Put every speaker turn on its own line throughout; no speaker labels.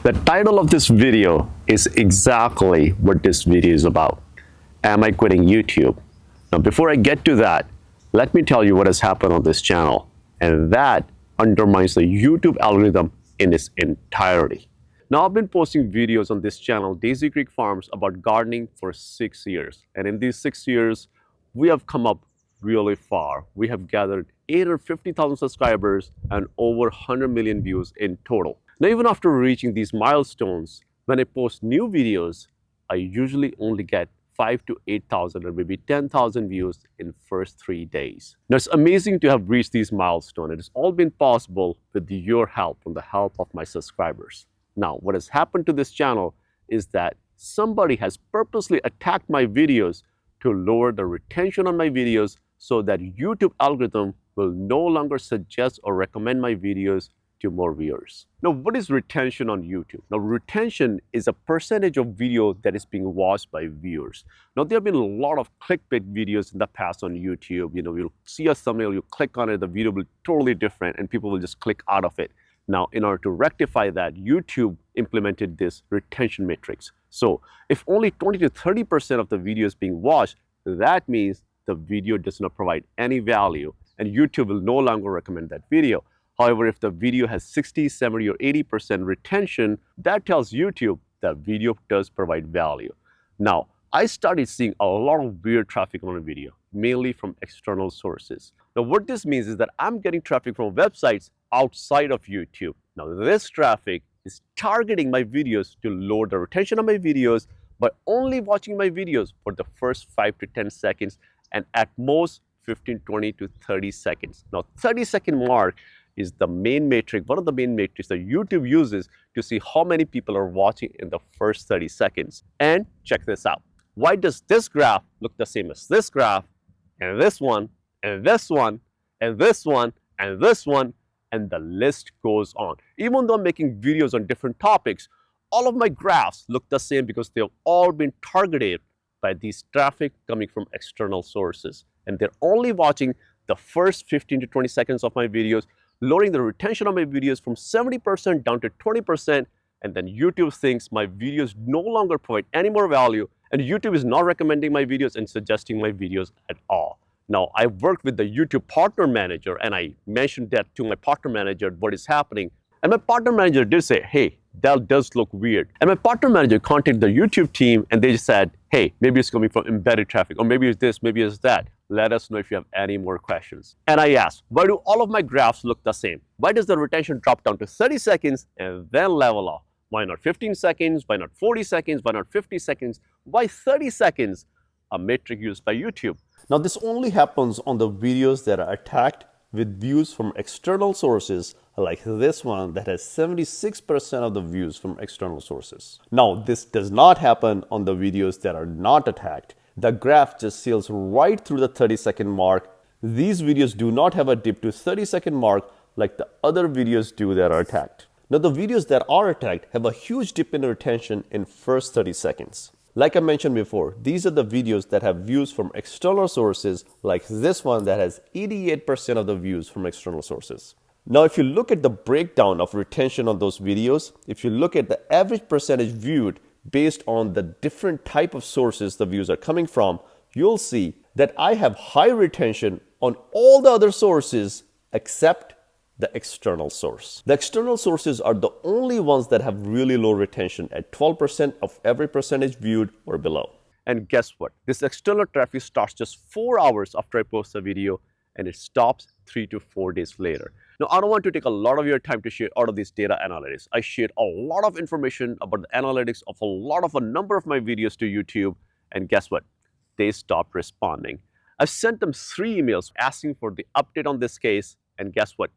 The title of this video is exactly what this video is about. Am I quitting YouTube? Now, before I get to that, let me tell you what has happened on this channel, and that undermines the YouTube algorithm in its entirety. Now, I've been posting videos on this channel, Daisy Creek Farms, about gardening for 6 years. And in these 6 years, we have come up really far. We have gathered 850,000 subscribers and over 100 million views in total. Now, even after reaching these milestones, when I post new videos, I usually only get 5 to 8,000 or maybe 10,000 views in first 3 days. Now, it's amazing to have reached these milestones. It has all been possible with your help and the help of my subscribers. Now, what has happened to this channel is that somebody has purposely attacked my videos to lower the retention on my videos so that YouTube algorithm will no longer suggest or recommend my videos to more viewers. Now, what is retention on YouTube? Now, retention is a percentage of video that is being watched by viewers. Now, there have been a lot of clickbait videos in the past on YouTube. You'll see a thumbnail, you click on it, the video will be totally different and people will just click out of it. Now, in order to rectify that, YouTube implemented this retention matrix. So, if only 20 to 30% of the video is being watched, that means the video does not provide any value and YouTube will no longer recommend that video. However, if the video has 60, 70, or 80% retention, that tells YouTube that video does provide value. Now, I started seeing a lot of weird traffic on my video, mainly from external sources. Now, what this means is that I'm getting traffic from websites outside of YouTube. Now, this traffic is targeting my videos to lower the retention of my videos by only watching my videos for the first 5 to 10 seconds and at most 15, 20 to 30 seconds. Now, 30-second mark is the main metric, one of the main metrics that YouTube uses to see how many people are watching in the first 30 seconds. And check this out. Why does this graph look the same as this graph, and this one, and this one, and this one, and this one, and the list goes on? Even though I'm making videos on different topics, all of my graphs look the same because they've all been targeted by these traffic coming from external sources. And they're only watching the first 15 to 20 seconds of my videos, lowering the retention of my videos from 70% down to 20%, and then YouTube thinks my videos no longer provide any more value, and YouTube is not recommending my videos and suggesting my videos at all. Now, I worked with the YouTube partner manager, and I mentioned that to my partner manager, what is happening. And my partner manager did say, hey, that does look weird. And my partner manager contacted the YouTube team, and they just said, hey, maybe it's coming from embedded traffic, or maybe it's this, maybe it's that. Let us know if you have any more questions. And I asked, why do all of my graphs look the same? Why does the retention drop down to 30 seconds and then level off? Why not 15 seconds? Why not 40 seconds? Why not 50 seconds? Why 30 seconds? A metric used by YouTube. Now, this only happens on the videos that are attacked with views from external sources, like this one that has 76% of the views from external sources. Now, this does not happen on the videos that are not attacked. The graph just sails right through the 30-second mark. These videos do not have a dip to 30-second mark like the other videos do that are attacked. Now, the videos that are attacked have a huge dip in retention in first 30 seconds. Like I mentioned before, these are the videos that have views from external sources, like this one that has 88% of the views from external sources. Now, if you look at the breakdown of retention on those videos, if you look at the average percentage viewed based on the different type of sources the views are coming from, you'll see that I have high retention on all the other sources except the external source. The external sources are the only ones that have really low retention at 12% of every percentage viewed or below. And guess what? This external traffic starts just 4 hours after I post a video, and it stops 3 to 4 days later. Now, I don't want to take a lot of your time to share all of these data analytics. I shared a lot of information about the analytics of a number of my videos to YouTube, and guess what? They stopped responding. I sent them 3 emails asking for the update on this case, and guess what?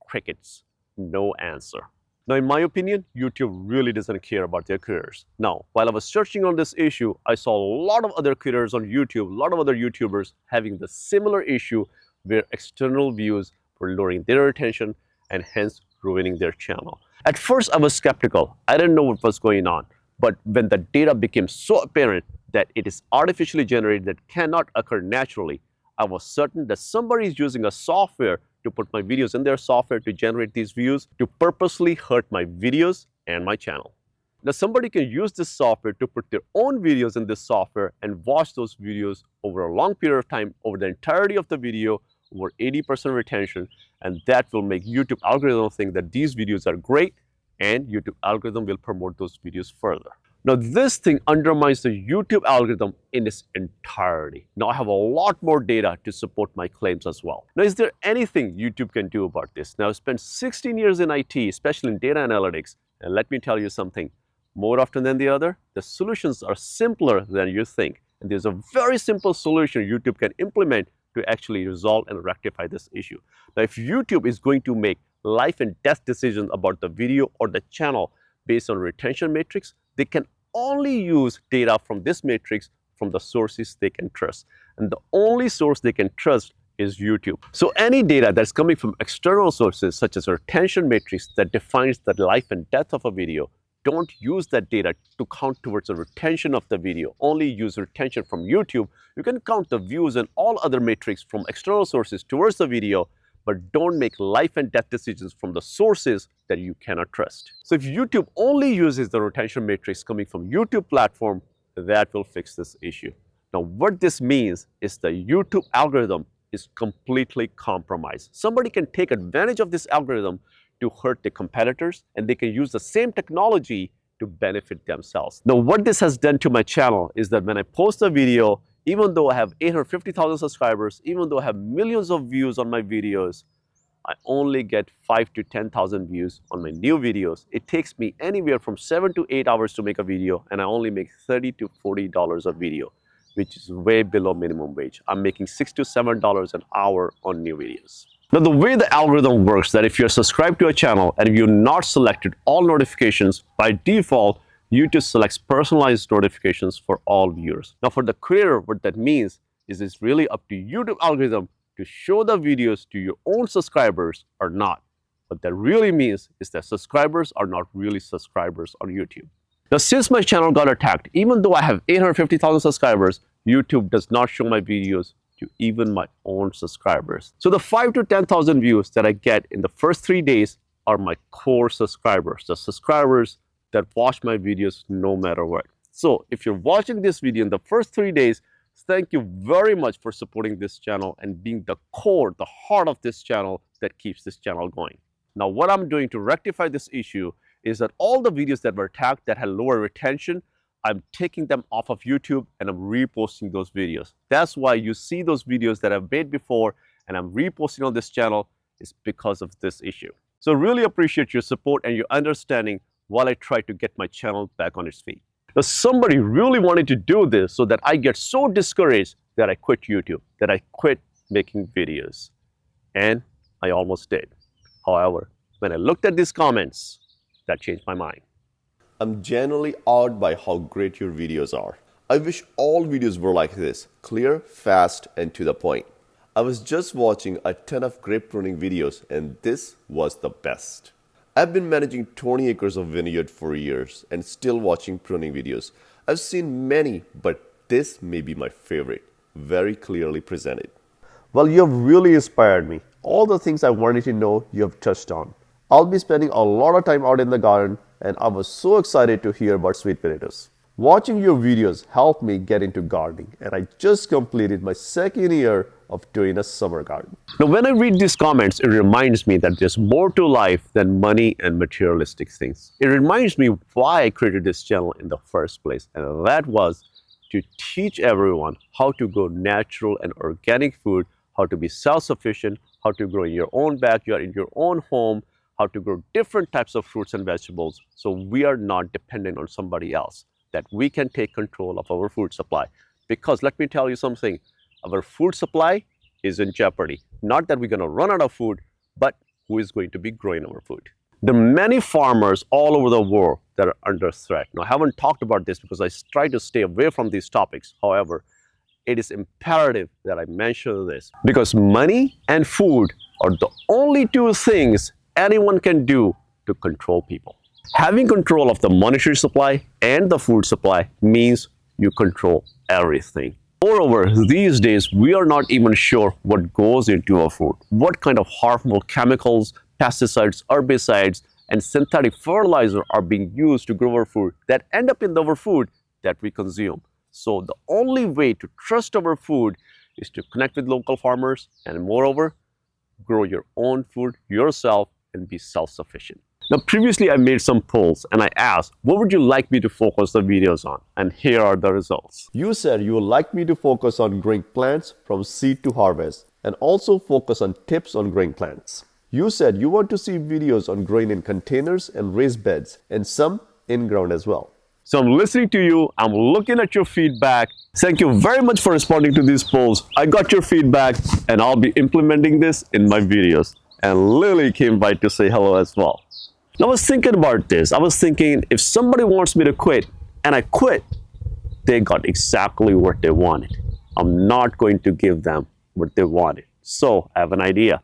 Crickets. No answer. Now, in my opinion, YouTube really doesn't care about their creators. Now, while I was searching on this issue, I saw a lot of other creators on YouTube, a lot of other YouTubers having the similar issue where external views were lowering their attention and hence ruining their channel. At first, I was skeptical. I didn't know what was going on. But when the data became so apparent that it is artificially generated that cannot occur naturally, I was certain that somebody is using a software to put my videos in their software to generate these views, to purposely hurt my videos and my channel. Now, somebody can use this software to put their own videos in this software and watch those videos over a long period of time, over the entirety of the video, over 80% retention, and that will make YouTube algorithm think that these videos are great, and YouTube algorithm will promote those videos further. Now, this thing undermines the YouTube algorithm in its entirety. Now, I have a lot more data to support my claims as well. Now, is there anything YouTube can do about this? Now, I've spent 16 years in IT, especially in data analytics, and let me tell you something. More often than the other, the solutions are simpler than you think. And there's a very simple solution YouTube can implement to actually resolve and rectify this issue. Now, if YouTube is going to make life and death decisions about the video or the channel based on retention matrix, they can only use data from this matrix from the sources they can trust. And the only source they can trust is YouTube. So any data that's coming from external sources, such as a retention matrix that defines the life and death of a video, don't use that data to count towards the retention of the video. Only use retention from YouTube. You can count the views and all other metrics from external sources towards the video, but don't make life and death decisions from the sources that you cannot trust. So if YouTube only uses the retention matrix coming from YouTube platform, that will fix this issue. Now, what this means is the YouTube algorithm is completely compromised. Somebody can take advantage of this algorithm to hurt the competitors, and they can use the same technology to benefit themselves. Now, what this has done to my channel is that when I post a video, even though I have 850,000 subscribers, even though I have millions of views on my videos, I only get 5 to 10,000 views on my new videos. It takes me anywhere from 7 to 8 hours to make a video, and I only make $30 to $40 a video, which is way below minimum wage. I'm making $6 to $7 an hour on new videos. Now, the way the algorithm works, that if you're subscribed to a channel and if you're not selected all notifications, by default, YouTube selects personalized notifications for all viewers. Now, for the creator, what that means is it's really up to YouTube algorithm to show the videos to your own subscribers or not. What that really means is that subscribers are not really subscribers on YouTube. Now, since my channel got attacked, even though I have 850,000 subscribers, YouTube does not show my videos to even my own subscribers. So the 5 to 10,000 views that I get in the first 3 days are my core subscribers, the subscribers that watch my videos no matter what. So if you're watching this video in the first 3 days, thank you very much for supporting this channel and being the core, the heart of this channel that keeps this channel going. Now, what I'm doing to rectify this issue is that all the videos that were tagged that had lower retention, I'm taking them off of YouTube and I'm reposting those videos. That's why you see those videos that I've made before and I'm reposting on this channel is because of this issue. So really appreciate your support and your understanding while I try to get my channel back on its feet. Now, somebody really wanted to do this so that I get so discouraged that I quit YouTube, that I quit making videos. And I almost did. However, when I looked at these comments, that changed my mind. I'm genuinely awed by how great your videos are. I wish all videos were like this, clear, fast, and to the point. I was just watching a ton of grape pruning videos and this was the best. I've been managing 20 acres of vineyard for years and still watching pruning videos. I've seen many, but this may be my favorite. Very clearly presented. Well, you have really inspired me. All the things I wanted to know, you have touched on. I'll be spending a lot of time out in the garden and I was so excited to hear about sweet potatoes. Watching your videos helped me get into gardening and I just completed my second year of doing a summer garden. Now, when I read these comments, it reminds me that there's more to life than money and materialistic things. It reminds me why I created this channel in the first place, and that was to teach everyone how to grow natural and organic food, how to be self-sufficient, how to grow in your own backyard, in your own home, how to grow different types of fruits and vegetables so we are not dependent on somebody else, that we can take control of our food supply. Because let me tell you something, our food supply is in jeopardy. Not that we're going to run out of food, but who is going to be growing our food? There are many farmers all over the world that are under threat. Now, I haven't talked about this because I try to stay away from these topics. However, it is imperative that I mention this because money and food are the only two things anyone can do to control people. Having control of the monetary supply and the food supply means you control everything. Moreover, these days, we are not even sure what goes into our food, what kind of harmful chemicals, pesticides, herbicides, and synthetic fertilizer are being used to grow our food that end up in our food that we consume. So the only way to trust our food is to connect with local farmers and moreover, grow your own food yourself and be self-sufficient. Now, previously I made some polls and I asked, what would you like me to focus the videos on? And here are the results.
You said you would like me to focus on growing plants from seed to harvest and also focus on tips on growing plants. You said you want to see videos on growing in containers and raised beds and some in-ground as well.
So I'm listening to you, I'm looking at your feedback. Thank you very much for responding to these polls. I got your feedback and I'll be implementing this in my videos. And Lily came by to say hello as well. Now, I was thinking about this. I was thinking if somebody wants me to quit and I quit, they got exactly what they wanted. I'm not going to give them what they wanted. So I have an idea.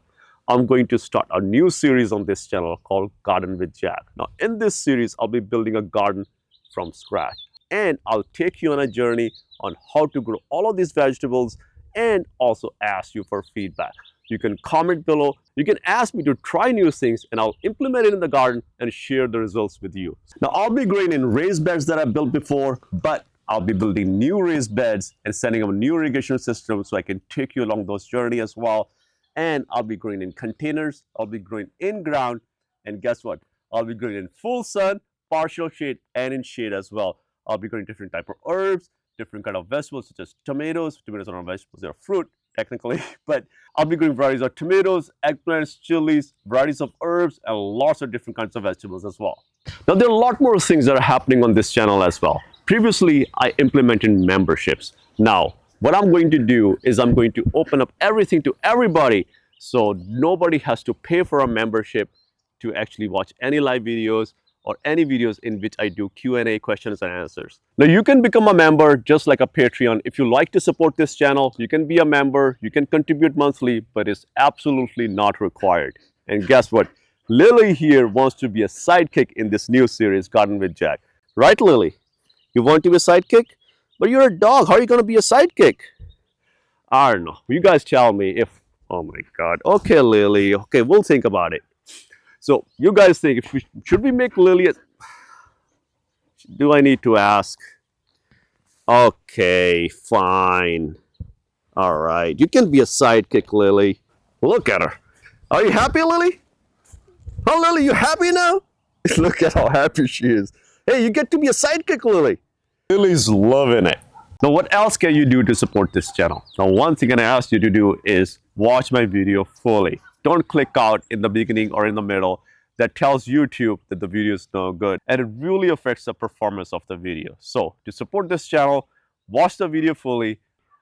I'm going to start a new series on this channel called Garden with Jack. Now, in this series, I'll be building a garden from scratch. And I'll take you on a journey on how to grow all of these vegetables and also ask you for feedback. You can comment below. You can ask me to try new things and I'll implement it in the garden and share the results with you. Now, I'll be growing in raised beds that I've built before, but I'll be building new raised beds and setting up a new irrigation system so I can take you along those journey as well. And I'll be growing in containers. I'll be growing in ground. And guess what? I'll be growing in full sun, partial shade, and in shade as well. I'll be growing different type of herbs, different kind of vegetables such as tomatoes. Tomatoes are not vegetables, they're fruit technically, but I'll be growing varieties of tomatoes, eggplants, chilies, varieties of herbs, and lots of different kinds of vegetables as well. Now, there are a lot more things that are happening on this channel as well. Previously, I implemented memberships. Now, what I'm going to do is I'm going to open up everything to everybody so nobody has to pay for a membership to actually watch any live videos or any videos in which I do Q&A, questions and answers. Now, you can become a member just like a Patreon. If you like to support this channel, you can be a member, you can contribute monthly, but it's absolutely not required. And guess what? Lily here wants to be a sidekick in this new series, Garden with Jack. Right, Lily? You want to be a sidekick? But you're a dog. How are you going to be a sidekick? I don't know. You guys tell me if... Oh my God. Okay, Lily. Okay, we'll think about it. So you guys think, should we make Lily a... Do I need to ask? Okay, fine. All right. You can be a sidekick, Lily. Look at her. Are you happy, Lily? Oh, Lily, you happy now? Look at how happy she is. Hey, you get to be a sidekick, Lily. Lily's loving it. Now, what else can you do to support this channel? Now, one thing I ask you to do is watch my video fully. Don't click out in the beginning or in the middle. That tells YouTube that the video is no good. And it really affects the performance of the video. So, to support this channel, watch the video fully.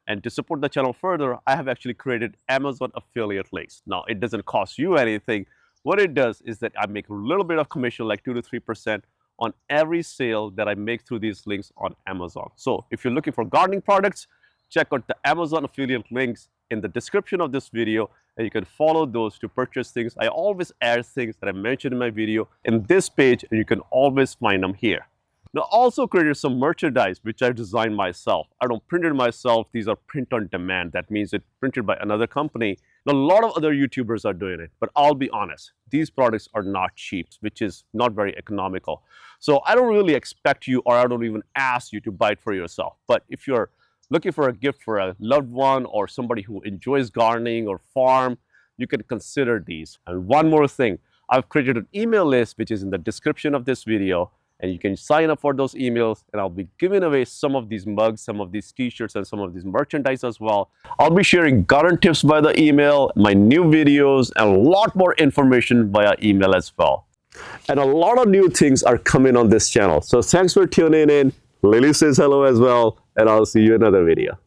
And to support the channel further, I have actually created Amazon affiliate links. Now, it doesn't cost you anything. What it does is that I make a little bit of commission, like 2 to 3%, on every sale that I make through these links on Amazon. So if you're looking for gardening products, check out the Amazon affiliate links in the description of this video, and you can follow those to purchase things. I always add things that I mentioned in my video in this page, and you can always find them here. Now, also created some merchandise which I designed myself. I don't print it myself. These are print on demand. That means it's printed by another company. Now, a lot of other YouTubers are doing it, but I'll be honest, these products are not cheap, which is not very economical. So I don't really expect you, or I don't even ask you to buy it for yourself. But if you're looking for a gift for a loved one or somebody who enjoys gardening or farm, you can consider these. And one more thing, I've created an email list which is in the description of this video. And you can sign up for those emails, and I'll be giving away some of these mugs, some of these t-shirts, and some of these merchandise as well. I'll be sharing garden tips via the email, my new videos, and a lot more information via email as well. And a lot of new things are coming on this channel. So thanks for tuning in. Lily says hello as well, and I'll see you in another video.